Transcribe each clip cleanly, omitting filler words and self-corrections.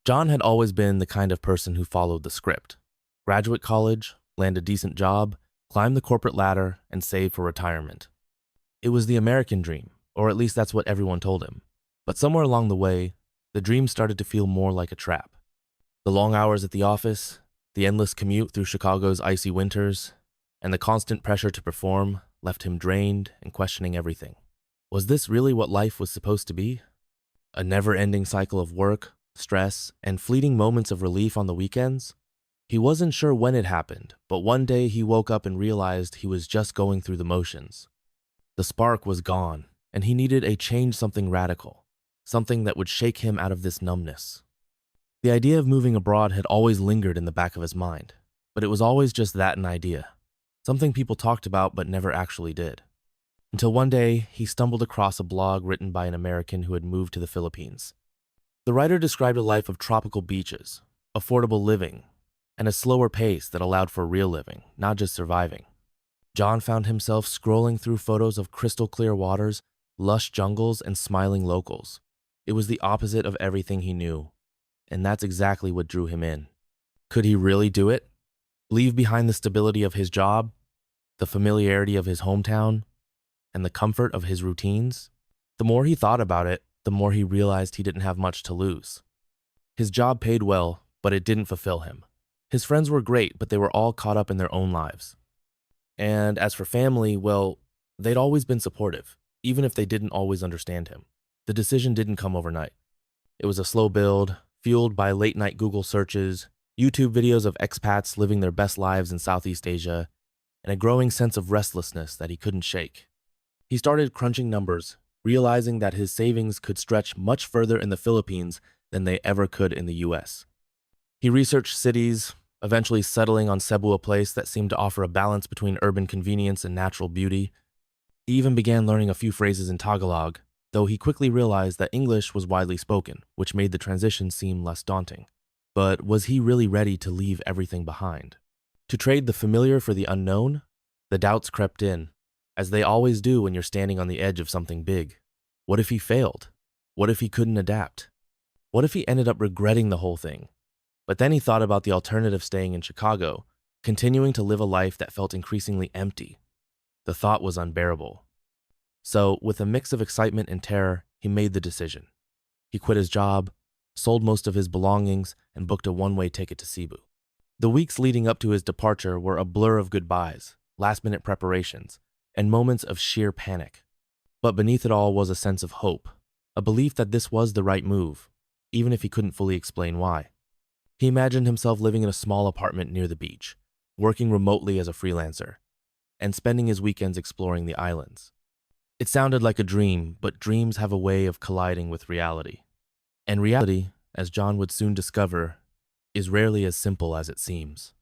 John had always been the kind of person who followed the script. Graduate college, land a decent job, climb the corporate ladder, and save for retirement. It was the American dream, or at least that's what everyone told him. But somewhere along the way, the dream started to feel more like a trap. The long hours at the office, the endless commute through Chicago's icy winters, and the constant pressure to perform left him drained and questioning everything. Was this really what life was supposed to be? A never-ending cycle of work, stress, and fleeting moments of relief on the weekends? He wasn't sure when it happened, but one day he woke up and realized he was just going through the motions. The spark was gone, and he needed a change, something radical, something that would shake him out of this numbness. The idea of moving abroad had always lingered in the back of his mind, but it was always just that, an idea, something people talked about but never actually did. Until one day, he stumbled across a blog written by an American who had moved to the Philippines. The writer described a life of tropical beaches, affordable living, and a slower pace that allowed for real living, not just surviving. John found himself scrolling through photos of crystal clear waters, lush jungles, and smiling locals. It was the opposite of everything he knew, and that's exactly what drew him in. Could he really do it? Leave behind the stability of his job, the familiarity of his hometown, and the comfort of his routines? The more he thought about it, the more he realized he didn't have much to lose. His job paid well, but it didn't fulfill him. His friends were great, but they were all caught up in their own lives. And as for family, well, they'd always been supportive, even if they didn't always understand him. The decision didn't come overnight. It was a slow build, fueled by late-night Google searches, YouTube videos of expats living their best lives in Southeast Asia, and a growing sense of restlessness that he couldn't shake. He started crunching numbers, realizing that his savings could stretch much further in the Philippines than they ever could in the US. He researched cities, eventually settling on Cebu, a place that seemed to offer a balance between urban convenience and natural beauty. He even began learning a few phrases in Tagalog, though he quickly realized that English was widely spoken, which made the transition seem less daunting. But was he really ready to leave everything behind? To trade the familiar for the unknown? The doubts crept in, as they always do when you're standing on the edge of something big. What if he failed? What if he couldn't adapt? What if he ended up regretting the whole thing? But then he thought about the alternative, staying in Chicago, continuing to live a life that felt increasingly empty. The thought was unbearable. So, with a mix of excitement and terror, he made the decision. He quit his job, sold most of his belongings, and booked a one-way ticket to Cebu. The weeks leading up to his departure were a blur of goodbyes, last-minute preparations, and moments of sheer panic. But beneath it all was a sense of hope, a belief that this was the right move, even if he couldn't fully explain why. He imagined himself living in a small apartment near the beach, working remotely as a freelancer, and spending his weekends exploring the islands. It sounded like a dream, but dreams have a way of colliding with reality. And reality, as John would soon discover, is rarely as simple as it seems.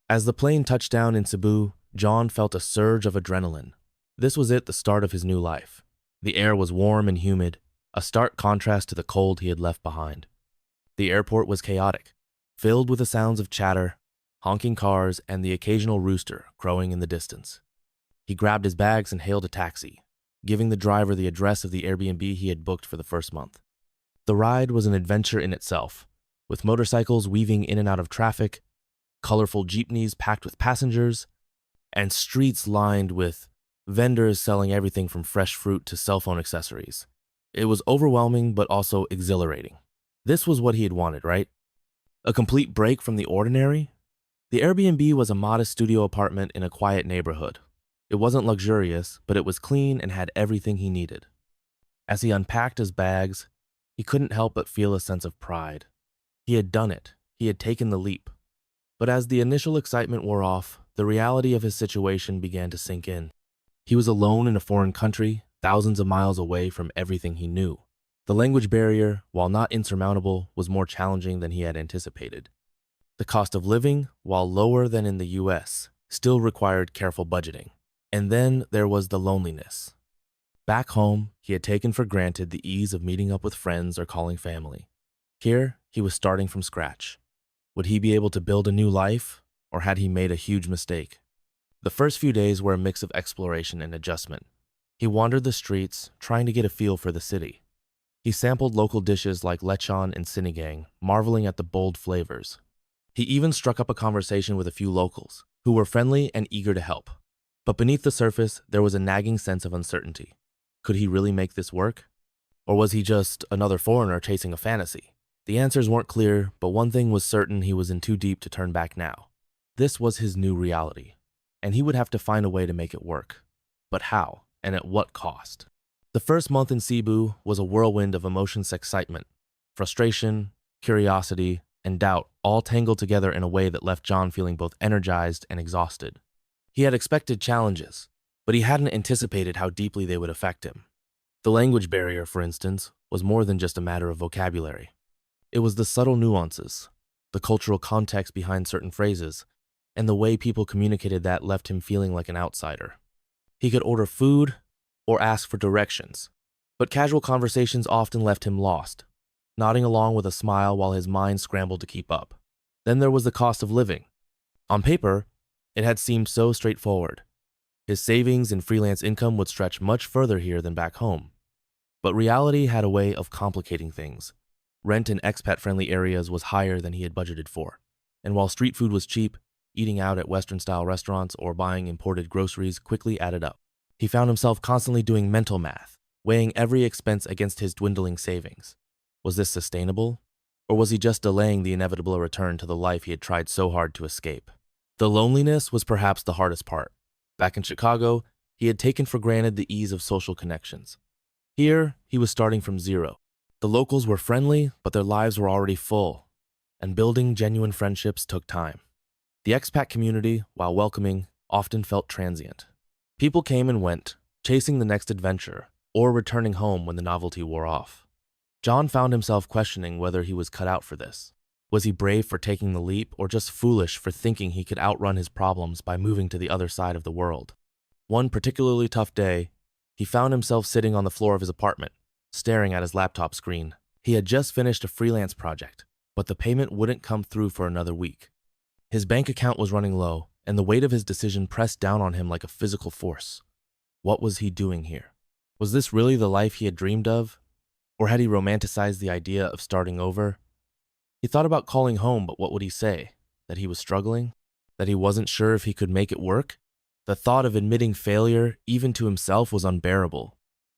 As the plane touched down in Cebu, John felt a surge of adrenaline. This was it, the start of his new life. The air was warm and humid, a stark contrast to the cold he had left behind. The airport was chaotic, filled with the sounds of chatter, honking cars, and the occasional rooster crowing in the distance. He grabbed his bags and hailed a taxi, giving the driver the address of the Airbnb he had booked for the first month. The ride was an adventure in itself, with motorcycles weaving in and out of traffic, colorful jeepneys packed with passengers, and streets lined with vendors selling everything from fresh fruit to cell phone accessories. It was overwhelming but also exhilarating. This was what he had wanted, right? A complete break from the ordinary? The Airbnb was a modest studio apartment in a quiet neighborhood. It wasn't luxurious, but it was clean and had everything he needed. As he unpacked his bags, he couldn't help but feel a sense of pride. He had done it. He had taken the leap. But as the initial excitement wore off, the reality of his situation began to sink in. He was alone in a foreign country, thousands of miles away from everything he knew. The language barrier, while not insurmountable, was more challenging than he had anticipated. The cost of living, while lower than in the US, still required careful budgeting. And then there was the loneliness. Back home, he had taken for granted the ease of meeting up with friends or calling family. Here, he was starting from scratch. Would he be able to build a new life, or had he made a huge mistake? The first few days were a mix of exploration and adjustment. He wandered the streets, trying to get a feel for the city. He sampled local dishes like lechon and sinigang, marveling at the bold flavors. He even struck up a conversation with a few locals, who were friendly and eager to help. But beneath the surface, there was a nagging sense of uncertainty. Could he really make this work? Or was he just another foreigner chasing a fantasy? The answers weren't clear, but one thing was certain: he was in too deep to turn back now. This was his new reality, and he would have to find a way to make it work. But how, and at what cost? The first month in Cebu was a whirlwind of emotions: excitement, frustration, curiosity, and doubt, all tangled together in a way that left John feeling both energized and exhausted. He had expected challenges, but he hadn't anticipated how deeply they would affect him. The language barrier, for instance, was more than just a matter of vocabulary. It was the subtle nuances, the cultural context behind certain phrases, and the way people communicated that left him feeling like an outsider. He could order food or ask for directions, but casual conversations often left him lost, nodding along with a smile while his mind scrambled to keep up. Then there was the cost of living. On paper, it had seemed so straightforward. His savings and freelance income would stretch much further here than back home. But reality had a way of complicating things. Rent in expat-friendly areas was higher than he had budgeted for, and while street food was cheap, eating out at Western-style restaurants or buying imported groceries quickly added up. He found himself constantly doing mental math, weighing every expense against his dwindling savings. Was this sustainable? Or was he just delaying the inevitable return to the life he had tried so hard to escape? The loneliness was perhaps the hardest part. Back in Chicago, he had taken for granted the ease of social connections. Here, he was starting from zero. The locals were friendly, but their lives were already full, and building genuine friendships took time. The expat community, while welcoming, often felt transient. People came and went, chasing the next adventure, or returning home when the novelty wore off. John found himself questioning whether he was cut out for this. Was he brave for taking the leap, or just foolish for thinking he could outrun his problems by moving to the other side of the world? One particularly tough day, he found himself sitting on the floor of his apartment, staring at his laptop screen. He had just finished a freelance project, but the payment wouldn't come through for another week. His bank account was running low, and the weight of his decision pressed down on him like a physical force. What was he doing here? Was this really the life he had dreamed of? Or had he romanticized the idea of starting over? He thought about calling home, but what would he say? That he was struggling? That he wasn't sure if he could make it work? The thought of admitting failure, even to himself, was unbearable.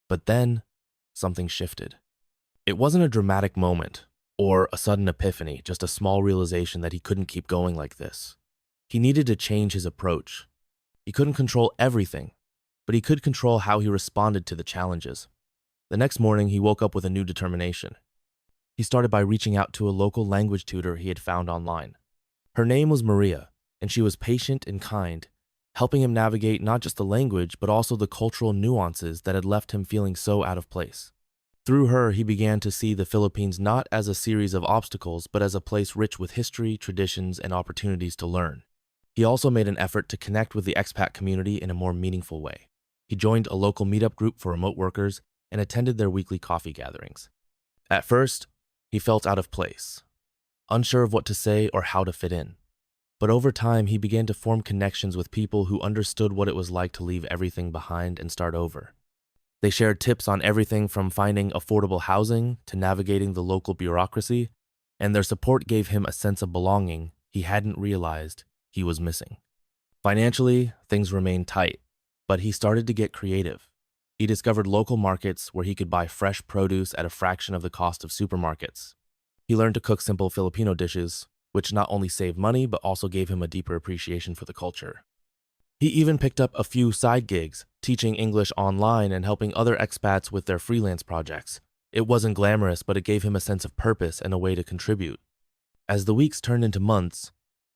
But then, something shifted. It wasn't a dramatic moment, or a sudden epiphany, just a small realization that he couldn't keep going like this. He needed to change his approach. He couldn't control everything, but he could control how he responded to the challenges. The next morning, he woke up with a new determination. He started by reaching out to a local language tutor he had found online. Her name was Maria, and she was patient and kind, helping him navigate not just the language, but also the cultural nuances that had left him feeling so out of place. Through her, he began to see the Philippines not as a series of obstacles, but as a place rich with history, traditions, and opportunities to learn. He also made an effort to connect with the expat community in a more meaningful way. He joined a local meetup group for remote workers and attended their weekly coffee gatherings. At first, he felt out of place, unsure of what to say or how to fit in. But over time, he began to form connections with people who understood what it was like to leave everything behind and start over. They shared tips on everything from finding affordable housing to navigating the local bureaucracy, and their support gave him a sense of belonging he hadn't realized he was missing. Financially, things remained tight, but he started to get creative. He discovered local markets where he could buy fresh produce at a fraction of the cost of supermarkets. He learned to cook simple Filipino dishes, which not only saved money but also gave him a deeper appreciation for the culture. He even picked up a few side gigs, teaching English online and helping other expats with their freelance projects. It wasn't glamorous, but it gave him a sense of purpose and a way to contribute. As the weeks turned into months,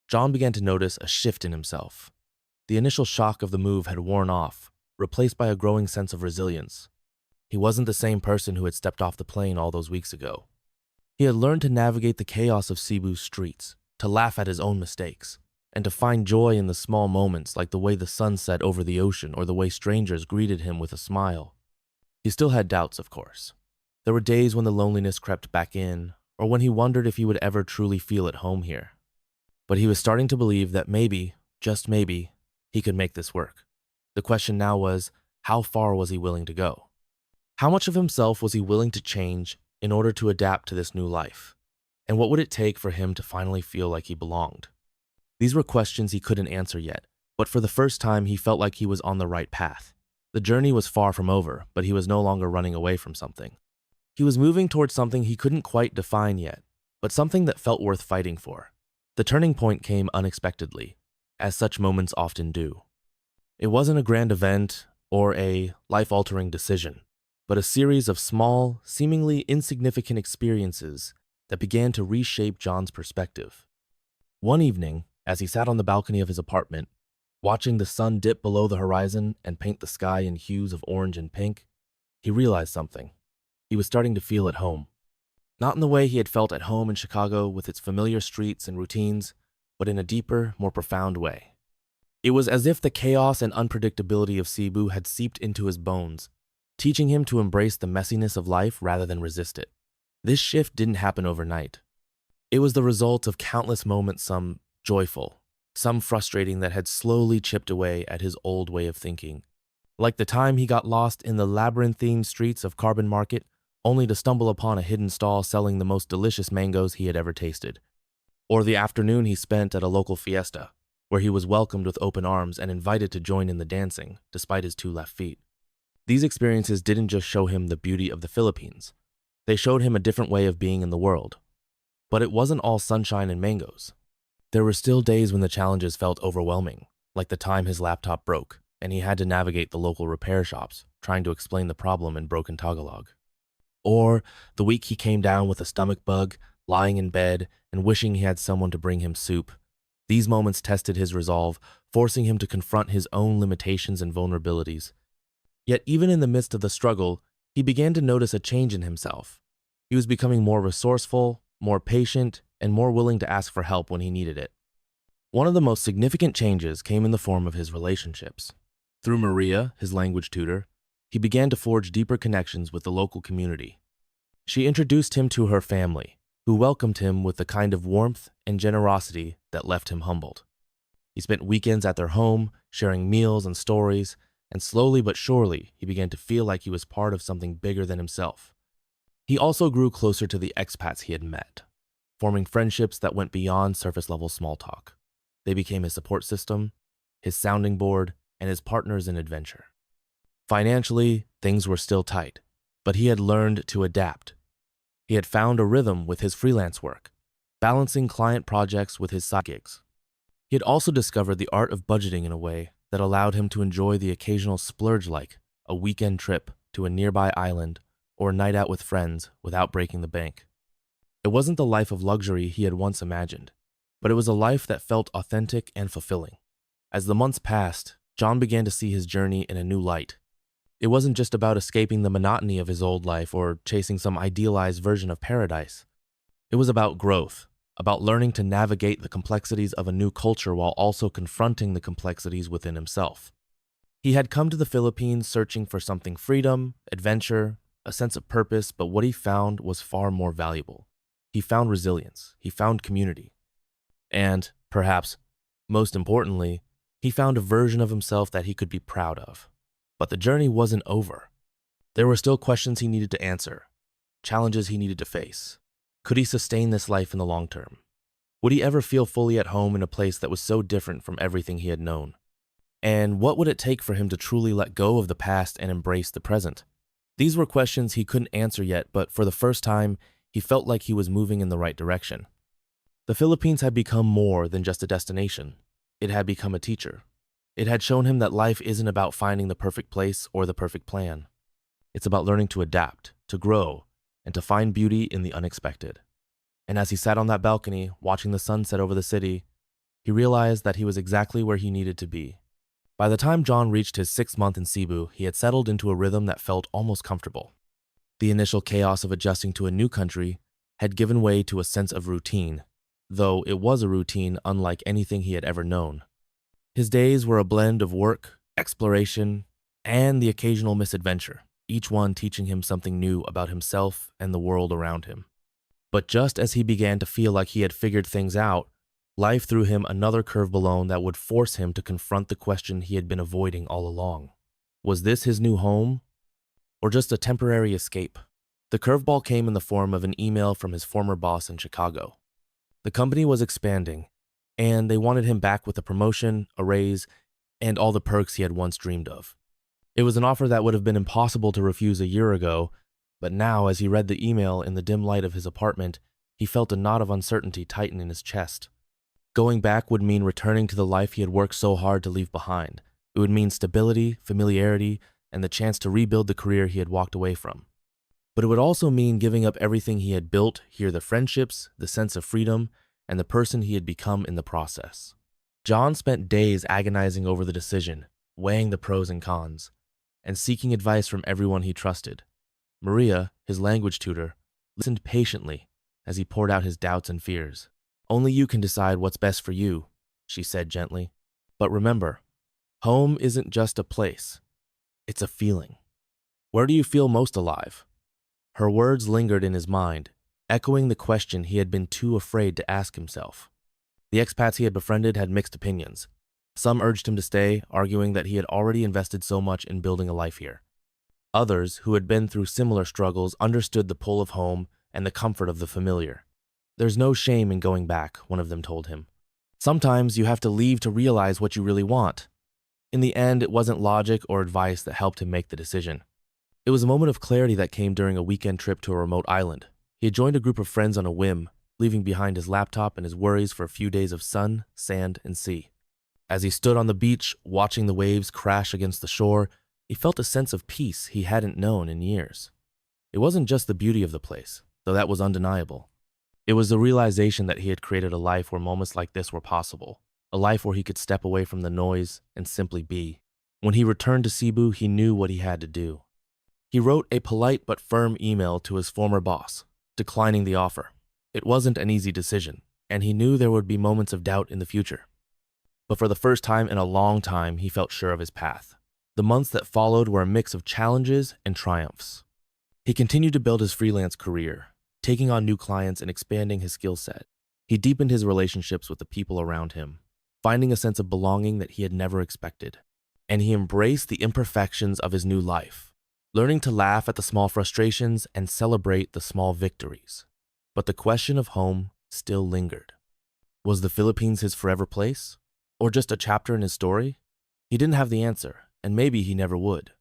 John began to notice a shift in himself. The initial shock of the move had worn off, replaced by a growing sense of resilience. He wasn't the same person who had stepped off the plane all those weeks ago. He had learned to navigate the chaos of Cebu's streets, to laugh at his own mistakes, and to find joy in the small moments like the way the sun set over the ocean or the way strangers greeted him with a smile. He still had doubts, of course. There were days when the loneliness crept back in, or when he wondered if he would ever truly feel at home here. But he was starting to believe that maybe, just maybe, he could make this work. The question now was, how far was he willing to go? How much of himself was he willing to change in order to adapt to this new life? And what would it take for him to finally feel like he belonged? These were questions he couldn't answer yet, but for the first time he felt like he was on the right path. The journey was far from over, but he was no longer running away from something. He was moving towards something he couldn't quite define yet, but something that felt worth fighting for. The turning point came unexpectedly, as such moments often do. It wasn't a grand event or a life-altering decision, but a series of small, seemingly insignificant experiences that began to reshape John's perspective. One evening, as he sat on the balcony of his apartment, watching the sun dip below the horizon and paint the sky in hues of orange and pink, he realized something. He was starting to feel at home. Not in the way he had felt at home in Chicago with its familiar streets and routines, but in a deeper, more profound way. It was as if the chaos and unpredictability of Cebu had seeped into his bones, teaching him to embrace the messiness of life rather than resist it. This shift didn't happen overnight. It was the result of countless moments, some joyful, some frustrating, that had slowly chipped away at his old way of thinking. Like the time he got lost in the labyrinthine streets of Carbon Market, only to stumble upon a hidden stall selling the most delicious mangoes he had ever tasted. Or the afternoon he spent at a local fiesta, where he was welcomed with open arms and invited to join in the dancing, despite his 2 left feet. These experiences didn't just show him the beauty of the Philippines. They showed him a different way of being in the world. But it wasn't all sunshine and mangoes. There were still days when the challenges felt overwhelming, like the time his laptop broke, and he had to navigate the local repair shops, trying to explain the problem in broken Tagalog. Or the week he came down with a stomach bug, lying in bed, and wishing he had someone to bring him soup. These moments tested his resolve, forcing him to confront his own limitations and vulnerabilities. Yet even in the midst of the struggle, he began to notice a change in himself. He was becoming more resourceful, more patient, and more willing to ask for help when he needed it. One of the most significant changes came in the form of his relationships. Through Maria, his language tutor, he began to forge deeper connections with the local community. She introduced him to her family, who welcomed him with the kind of warmth and generosity that left him humbled. He spent weekends at their home, sharing meals and stories, and slowly but surely, he began to feel like he was part of something bigger than himself. He also grew closer to the expats he had met, forming friendships that went beyond surface-level small talk. They became his support system, his sounding board, and his partners in adventure. Financially, things were still tight, but he had learned to adapt. He had found a rhythm with his freelance work, balancing client projects with his side gigs. He had also discovered the art of budgeting in a way that allowed him to enjoy the occasional splurge, like a weekend trip to a nearby island or a night out with friends without breaking the bank. It wasn't the life of luxury he had once imagined, but it was a life that felt authentic and fulfilling. As the months passed, John began to see his journey in a new light. It wasn't just about escaping the monotony of his old life or chasing some idealized version of paradise. It was about growth, about learning to navigate the complexities of a new culture while also confronting the complexities within himself. He had come to the Philippines searching for something: freedom, adventure, a sense of purpose, but what he found was far more valuable. He found resilience, he found community, and, perhaps most importantly, he found a version of himself that he could be proud of. But the journey wasn't over. There were still questions he needed to answer, challenges he needed to face. Could he sustain this life in the long term? Would he ever feel fully at home in a place that was so different from everything he had known? And what would it take for him to truly let go of the past and embrace the present? These were questions he couldn't answer yet, but for the first time, he felt like he was moving in the right direction. The Philippines had become more than just a destination. It had become a teacher. It had shown him that life isn't about finding the perfect place or the perfect plan. It's about learning to adapt, to grow, and to find beauty in the unexpected. And as he sat on that balcony, watching the sunset over the city, he realized that he was exactly where he needed to be. By the time John reached his 6th month in Cebu, he had settled into a rhythm that felt almost comfortable. The initial chaos of adjusting to a new country had given way to a sense of routine, though it was a routine unlike anything he had ever known. His days were a blend of work, exploration, and the occasional misadventure, each one teaching him something new about himself and the world around him. But just as he began to feel like he had figured things out, life threw him another curveball that would force him to confront the question he had been avoiding all along. Was this his new home? or just a temporary escape? The curveball came in the form of an email from his former boss in Chicago. The company was expanding, and they wanted him back with a promotion, a raise, and all the perks he had once dreamed of. It was an offer that would have been impossible to refuse a year ago, but now, as he read the email in the dim light of his apartment, he felt a knot of uncertainty tighten in his chest. Going back would mean returning to the life he had worked so hard to leave behind. It would mean stability, familiarity, and the chance to rebuild the career he had walked away from. But it would also mean giving up everything he had built, here the friendships, the sense of freedom, and the person he had become in the process. John spent days agonizing over the decision, weighing the pros and cons, and seeking advice from everyone he trusted. Maria, his language tutor, listened patiently as he poured out his doubts and fears. "Only you can decide what's best for you," she said gently. "But remember, home isn't just a place. It's a feeling. Where do you feel most alive?" Her words lingered in his mind, echoing the question he had been too afraid to ask himself. The expats he had befriended had mixed opinions. Some urged him to stay, arguing that he had already invested so much in building a life here. Others, who had been through similar struggles, understood the pull of home and the comfort of the familiar. "There's no shame in going back," one of them told him. "Sometimes you have to leave to realize what you really want." In the end, it wasn't logic or advice that helped him make the decision. It was a moment of clarity that came during a weekend trip to a remote island. He had joined a group of friends on a whim, leaving behind his laptop and his worries for a few days of sun, sand, and sea. As he stood on the beach, watching the waves crash against the shore, he felt a sense of peace he hadn't known in years. It wasn't just the beauty of the place, though that was undeniable. It was the realization that he had created a life where moments like this were possible, a life where he could step away from the noise and simply be. When he returned to Cebu, he knew what he had to do. He wrote a polite but firm email to his former boss, declining the offer. It wasn't an easy decision, and he knew there would be moments of doubt in the future. But for the first time in a long time, he felt sure of his path. The months that followed were a mix of challenges and triumphs. He continued to build his freelance career, taking on new clients and expanding his skill set. He deepened his relationships with the people around him, finding a sense of belonging that he had never expected. And he embraced the imperfections of his new life, learning to laugh at the small frustrations and celebrate the small victories. But the question of home still lingered. Was the Philippines his forever place? Or just a chapter in his story? He didn't have the answer, and maybe he never would.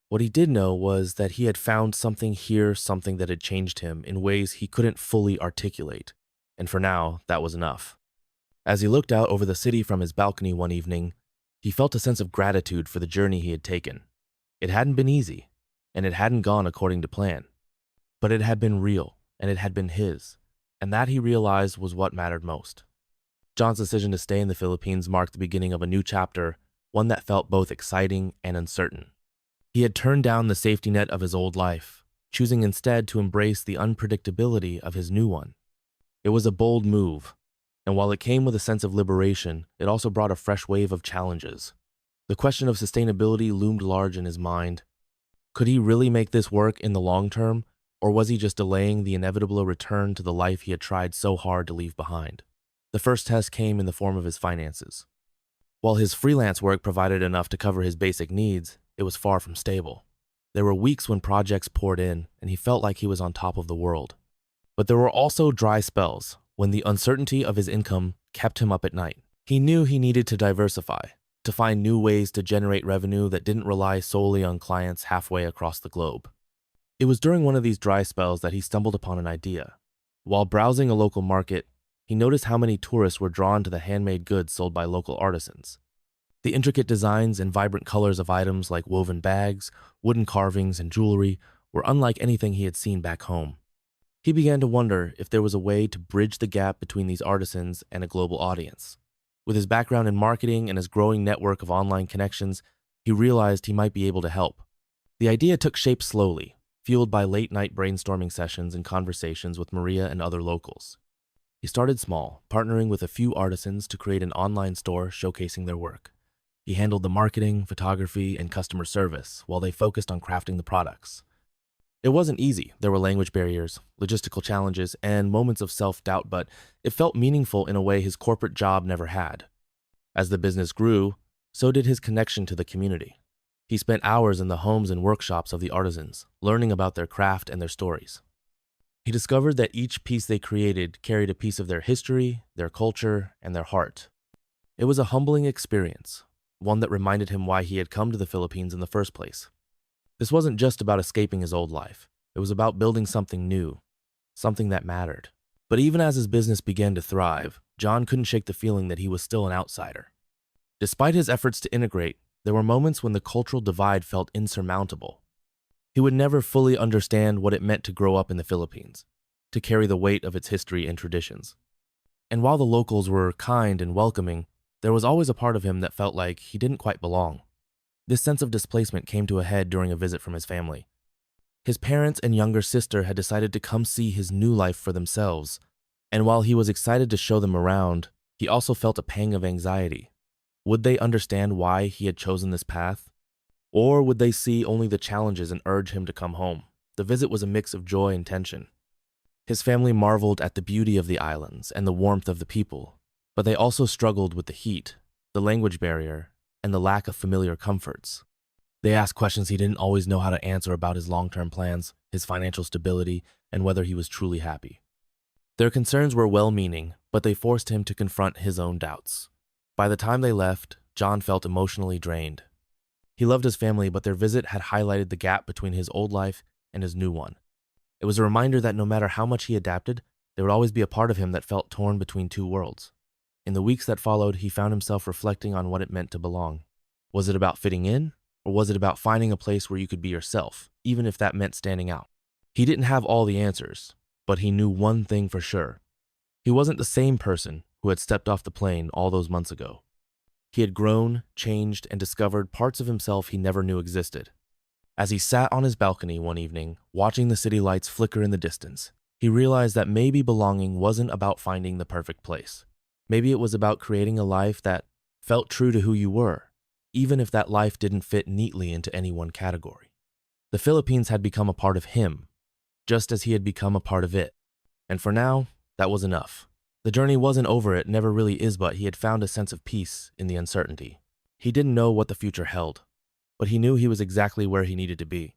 What he did know was that he had found something here, something that had changed him in ways he couldn't fully articulate, and for now, that was enough. As he looked out over the city from his balcony one evening, he felt a sense of gratitude for the journey he had taken. It hadn't been easy, and it hadn't gone according to plan, but it had been real, and it had been his, and that he realized was what mattered most. John's decision to stay in the Philippines marked the beginning of a new chapter, one that felt both exciting and uncertain. He had turned down the safety net of his old life, choosing instead to embrace the unpredictability of his new one. It was a bold move, and while it came with a sense of liberation, it also brought a fresh wave of challenges. The question of sustainability loomed large in his mind. Could he really make this work in the long term, or was he just delaying the inevitable return to the life he had tried so hard to leave behind? The first test came in the form of his finances. While his freelance work provided enough to cover his basic needs, it was far from stable. There were weeks when projects poured in, and he felt like he was on top of the world. But there were also dry spells, when the uncertainty of his income kept him up at night. He knew he needed to diversify, to find new ways to generate revenue that didn't rely solely on clients halfway across the globe. It was during one of these dry spells that he stumbled upon an idea. While browsing a local market, he noticed how many tourists were drawn to the handmade goods sold by local artisans. The intricate designs and vibrant colors of items like woven bags, wooden carvings, and jewelry were unlike anything he had seen back home. He began to wonder if there was a way to bridge the gap between these artisans and a global audience. With his background in marketing and his growing network of online connections, he realized he might be able to help. The idea took shape slowly, fueled by late-night brainstorming sessions and conversations with Maria and other locals. He started small, partnering with a few artisans to create an online store showcasing their work. He handled the marketing, photography, and customer service while they focused on crafting the products. It wasn't easy. There were language barriers, logistical challenges, and moments of self-doubt, but it felt meaningful in a way his corporate job never had. As the business grew, so did his connection to the community. He spent hours in the homes and workshops of the artisans, learning about their craft and their stories. He discovered that each piece they created carried a piece of their history, their culture, and their heart. It was a humbling experience, one that reminded him why he had come to the Philippines in the first place. This wasn't just about escaping his old life. It was about building something new, something that mattered. But even as his business began to thrive, John couldn't shake the feeling that he was still an outsider. Despite his efforts to integrate, there were moments when the cultural divide felt insurmountable. He would never fully understand what it meant to grow up in the Philippines, to carry the weight of its history and traditions. And while the locals were kind and welcoming, there was always a part of him that felt like he didn't quite belong. This sense of displacement came to a head during a visit from his family. His parents and younger sister had decided to come see his new life for themselves, and while he was excited to show them around, he also felt a pang of anxiety. Would they understand why he had chosen this path? Or would they see only the challenges and urge him to come home? The visit was a mix of joy and tension. His family marveled at the beauty of the islands and the warmth of the people, but they also struggled with the heat, the language barrier, and the lack of familiar comforts. They asked questions he didn't always know how to answer about his long-term plans, his financial stability, and whether he was truly happy. Their concerns were well-meaning, but they forced him to confront his own doubts. By the time they left, John felt emotionally drained. He loved his family, but their visit had highlighted the gap between his old life and his new one. It was a reminder that no matter how much he adapted, there would always be a part of him that felt torn between two worlds. In the weeks that followed, he found himself reflecting on what it meant to belong. Was it about fitting in, or was it about finding a place where you could be yourself, even if that meant standing out? He didn't have all the answers, but he knew one thing for sure. He wasn't the same person who had stepped off the plane all those months ago. He had grown, changed, and discovered parts of himself he never knew existed. As he sat on his balcony one evening, watching the city lights flicker in the distance, he realized that maybe belonging wasn't about finding the perfect place. Maybe it was about creating a life that felt true to who you were, even if that life didn't fit neatly into any one category. The Philippines had become a part of him, just as he had become a part of it. And for now, that was enough. The journey wasn't over, it never really is, but he had found a sense of peace in the uncertainty. He didn't know what the future held, but he knew he was exactly where he needed to be.